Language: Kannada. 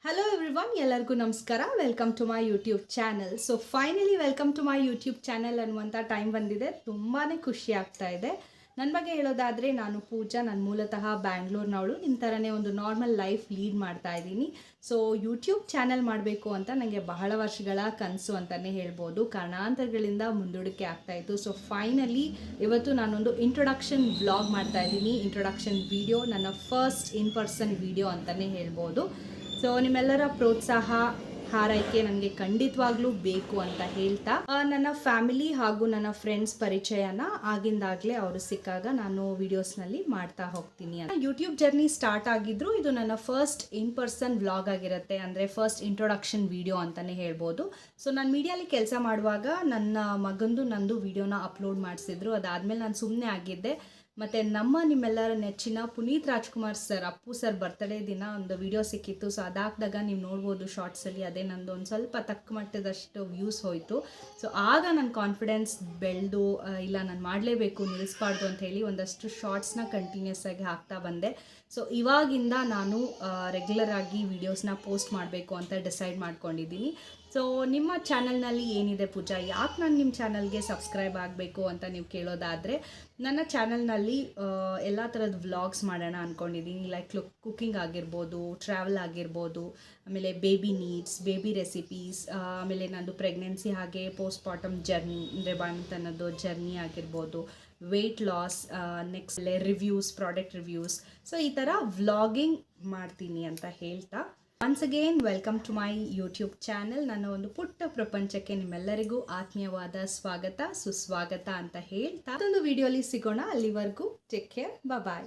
Hello everyone, ಎಲ್ಲರಿಗೂ ನಮಸ್ಕಾರ. Welcome to my YouTube channel. So finally welcome to my YouTube channel ಅನ್ನುವಂಥ ಟೈಮ್ ಬಂದಿದೆ. ತುಂಬಾ ಖುಷಿ ಆಗ್ತಾ ಇದೆ. ನನ್ನ ಬಗ್ಗೆ ಹೇಳೋದಾದರೆ ನಾನು ಪೂಜಾ, ನಾನು ಮೂಲತಃ ಬ್ಯಾಂಗ್ಳೂರ್ನವಳು. ನಿಮ್ಮ ಥರನೇ ಒಂದು ನಾರ್ಮಲ್ ಲೈಫ್ ಲೀಡ್ ಮಾಡ್ತಾ ಇದ್ದೀನಿ. ಸೊ ಯೂಟ್ಯೂಬ್ ಚಾನಲ್ ಮಾಡಬೇಕು ಅಂತ ನನಗೆ ಬಹಳ ವರ್ಷಗಳ ಕನಸು ಅಂತಲೇ ಹೇಳ್ಬೋದು. ಕಾರಣಾಂತರಗಳಿಂದ ಮುಂದೂಡಿಕೆ ಆಗ್ತಾಯಿತ್ತು. ಸೊ ಫೈನಲಿ ಇವತ್ತು ನಾನೊಂದು ಇಂಟ್ರೊಡಕ್ಷನ್ ವ್ಲಾಗ್ ಮಾಡ್ತಾ ಇದ್ದೀನಿ. ಇಂಟ್ರೊಡಕ್ಷನ್ ವಿಡಿಯೋ, ನನ್ನ ಫಸ್ಟ್ ಇನ್ ಪರ್ಸನ್ ವಿಡಿಯೋ ಅಂತಲೇ ಹೇಳ್ಬೋದು. ಸೊ ನಿಮ್ಮೆಲ್ಲರ ಪ್ರೋತ್ಸಾಹ, ಹಾರೈಕೆ ನನಗೆ ಖಂಡಿತವಾಗ್ಲೂ ಬೇಕು ಅಂತ ಹೇಳ್ತಾ, ನನ್ನ ಫ್ಯಾಮಿಲಿ ಹಾಗೂ ನನ್ನ ಫ್ರೆಂಡ್ಸ್ ಪರಿಚಯನ ಆಗಿಂದಾಗಲೇ ಅವರು ಸಿಕ್ಕಾಗ ನಾನು ವಿಡಿಯೋಸ್ನಲ್ಲಿ ಮಾಡ್ತಾ ಹೋಗ್ತೀನಿ ಅಂತ. ಯೂಟ್ಯೂಬ್ ಜರ್ನಿ ಸ್ಟಾರ್ಟ್ ಆಗಿದ್ರು ಇದು ನನ್ನ ಫಸ್ಟ್ ಇನ್ ಪರ್ಸನ್ ವ್ಲಾಗ್ ಆಗಿರುತ್ತೆ, ಅಂದರೆ ಫಸ್ಟ್ ಇಂಟ್ರೊಡಕ್ಷನ್ ವಿಡಿಯೋ ಅಂತಲೇ ಹೇಳ್ಬೋದು. ಸೊ ನಾನು ಮೀಡಿಯಲ್ಲಿ ಕೆಲಸ ಮಾಡುವಾಗ ನನ್ನ ಮಗಂದು ನಂದು ವಿಡಿಯೋನ ಅಪ್ಲೋಡ್ ಮಾಡಿಸಿದ್ರು. ಅದಾದಮೇಲೆ ನಾನು ಸುಮ್ಮನೆ ಆಗಿದ್ದೆ. ಮತ್ತು ನಿಮ್ಮೆಲ್ಲರ ನೆಚ್ಚಿನ Puneeth Rajkumar sir, Appu sir birthday ದಿನ ಒಂದು ವಿಡಿಯೋ ಸಿಕ್ಕಿತ್ತು. ಸೊ ಅದಾಕಿದಾಗ ನೀವು ನೋಡ್ಬೋದು ಶಾರ್ಟ್ಸಲ್ಲಿ, ಅದೇ ನಂದು ಒಂದು ಸ್ವಲ್ಪ ತಕ್ಕ ಮಟ್ಟದಷ್ಟು ವ್ಯೂಸ್ ಹೋಯಿತು. ಸೊ ಆಗ ನನ್ನ ಕಾನ್ಫಿಡೆನ್ಸ್ ಬೆಳೆದು, ಇಲ್ಲ ನಾನು ಮಾಡಲೇಬೇಕು, ನಿಲ್ಲಿಸಬಾರ್ದು ಅಂತ ಹೇಳಿ ಒಂದಷ್ಟು ಶಾರ್ಟ್ಸ್ನ ಕಂಟಿನ್ಯೂಸ್ ಆಗಿ ಹಾಕ್ತಾ ಬಂದೆ. ಸೊ ಇವಾಗಿಂದ ನಾನು ರೆಗ್ಯುಲರ್ ಆಗಿ ವೀಡಿಯೋಸ್ನ ಪೋಸ್ಟ್ ಮಾಡಬೇಕು ಅಂತ ಡಿಸೈಡ್ ಮಾಡ್ಕೊಂಡಿದ್ದೀನಿ. ಸೊ ನಿಮ್ಮ ಚಾನಲ್ನಲ್ಲಿ ಏನಿದೆ ಪೂಜಾ, ಯಾಕೆ ನಾನು ನಿಮ್ಮ ಚಾನಲ್ಗೆ ಸಬ್ಸ್ಕ್ರೈಬ್ ಆಗಬೇಕು ಅಂತ ನೀವು ಕೇಳೋದಾದರೆ, ನನ್ನ ಚಾನಲ್ನಲ್ಲಿ ಎಲ್ಲ ಥರದ ವ್ಲಾಗ್ಸ್ ಮಾಡೋಣ ಅಂದ್ಕೊಂಡಿದ್ದೀನಿ. ಲೈಕ್ ಕುಕ್ಕಿಂಗ್ ಆಗಿರ್ಬೋದು, ಟ್ರಾವೆಲ್ ಆಗಿರ್ಬೋದು, ಆಮೇಲೆ ಬೇಬಿ ನೀಡ್ಸ್, ಬೇಬಿ ರೆಸಿಪೀಸ್, ಆಮೇಲೆ ನಂದು ಪ್ರೆಗ್ನೆನ್ಸಿ ಹಾಗೆ ಪೋಸ್ಟ್ ಪಾರ್ಟಮ್ ಜರ್ನಿ, ಅಂದರೆ ಬಾಣತನದ್ದು ಜರ್ನಿ ಆಗಿರ್ಬೋದು, weight loss, next reviews, product reviews. So ಈ ಥರ ವ್ಲಾಗಿಂಗ್ ಮಾಡ್ತೀನಿ ಅಂತ ಹೇಳ್ತಾ, once again welcome to my YouTube channel. ನನ್ನ ಒಂದು ಪುಟ್ಟ ಪ್ರಪಂಚಕ್ಕೆ ನಿಮ್ಮೆಲ್ಲರಿಗೂ ಆತ್ಮೀಯವಾದ ಸ್ವಾಗತ, ಸುಸ್ವಾಗತ ಅಂತ ಹೇಳ್ತಾ, ಮತ್ತೊಂದು ವಿಡಿಯೋಲಿ ಸಿಗೋಣ. ಅಲ್ಲಿವರೆಗೂ ಟೇಕ್ ಕೇರ್, ಬಾಯ್.